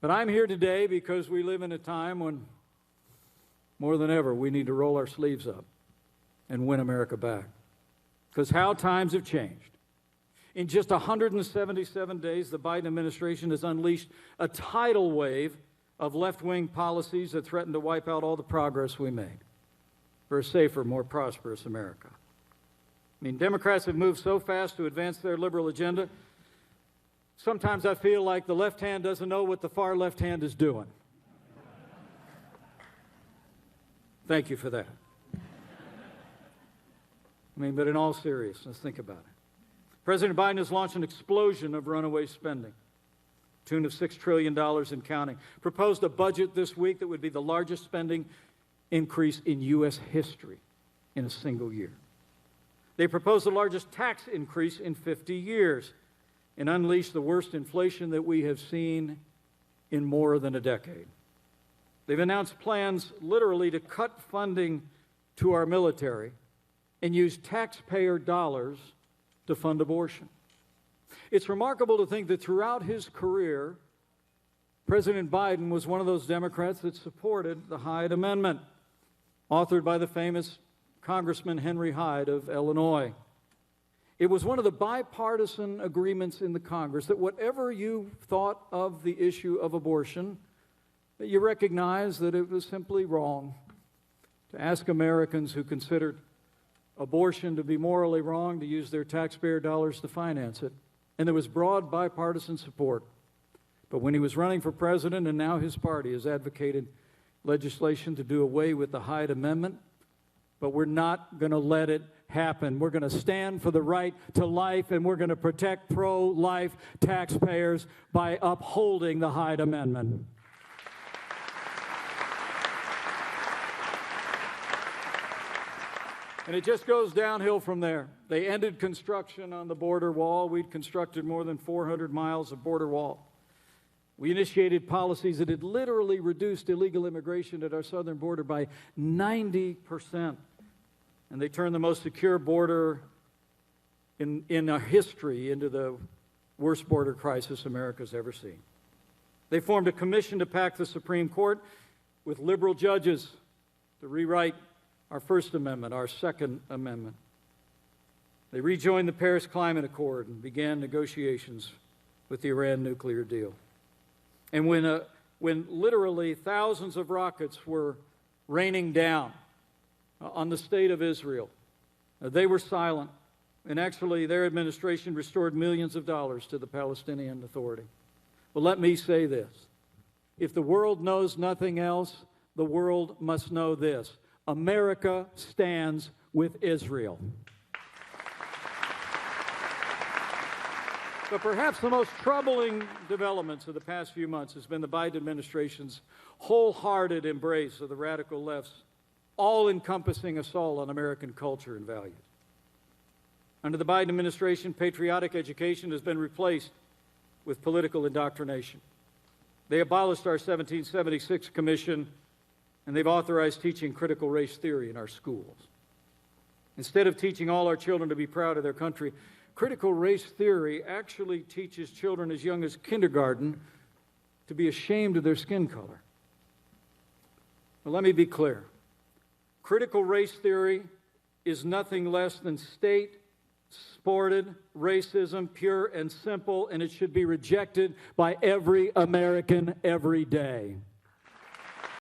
But I'm here today because we live in a time when, more than ever, we need to roll our sleeves up and win America back. Because how times have changed. In just 177 days, the Biden administration has unleashed a tidal wave of left-wing policies that threaten to wipe out all the progress we made for a safer, more prosperous America. I mean, Democrats have moved so fast to advance their liberal agenda, sometimes I feel like the left hand doesn't know what the far left hand is doing. Thank you for that. I mean, but in all seriousness, think about it. President Biden has launched an explosion of runaway spending, tune of $6 trillion and counting. Proposed a budget this week that would be the largest spending increase in U.S. history in a single year. They proposed the largest tax increase in 50 years and unleashed the worst inflation that we have seen in more than a decade. They've announced plans literally to cut funding to our military and use taxpayer dollars to fund abortion. It's remarkable to think that throughout his career, President Biden was one of those Democrats that supported the Hyde Amendment, authored by the famous Congressman Henry Hyde of Illinois. It was one of the bipartisan agreements in the Congress that whatever you thought of the issue of abortion, that you recognize that it was simply wrong to ask Americans who considered abortion to be morally wrong to use their taxpayer dollars to finance it. And there was broad bipartisan support. But when he was running for president, and now his party has advocated legislation to do away with the Hyde Amendment, but we're not going to let it happen. We're going to stand for the right to life, and we're going to protect pro-life taxpayers by upholding the Hyde Amendment. And it just goes downhill from there. They ended construction on the border wall. We'd constructed more than 400 miles of border wall. We initiated policies that had literally reduced illegal immigration at our southern border by 90%. And they turned the most secure border in our history into the worst border crisis America's ever seen. They formed a commission to pack the Supreme Court with liberal judges to rewrite our First Amendment, our Second Amendment. They rejoined the Paris Climate Accord and began negotiations with the Iran nuclear deal. And when literally thousands of rockets were raining down on the state of Israel, they were silent. And actually, their administration restored millions of dollars to the Palestinian Authority. Well, let me say this. If the world knows nothing else, the world must know this. America stands with Israel. But perhaps the most troubling developments of the past few months has been the Biden administration's wholehearted embrace of the radical left's all-encompassing assault on American culture and values. Under the Biden administration, patriotic education has been replaced with political indoctrination. They abolished our 1776 commission, and they've authorized teaching critical race theory in our schools. Instead of teaching all our children to be proud of their country, critical race theory actually teaches children as young as kindergarten to be ashamed of their skin color. Well, let me be clear. Critical race theory is nothing less than state-supported racism, pure and simple, and it should be rejected by every American every day.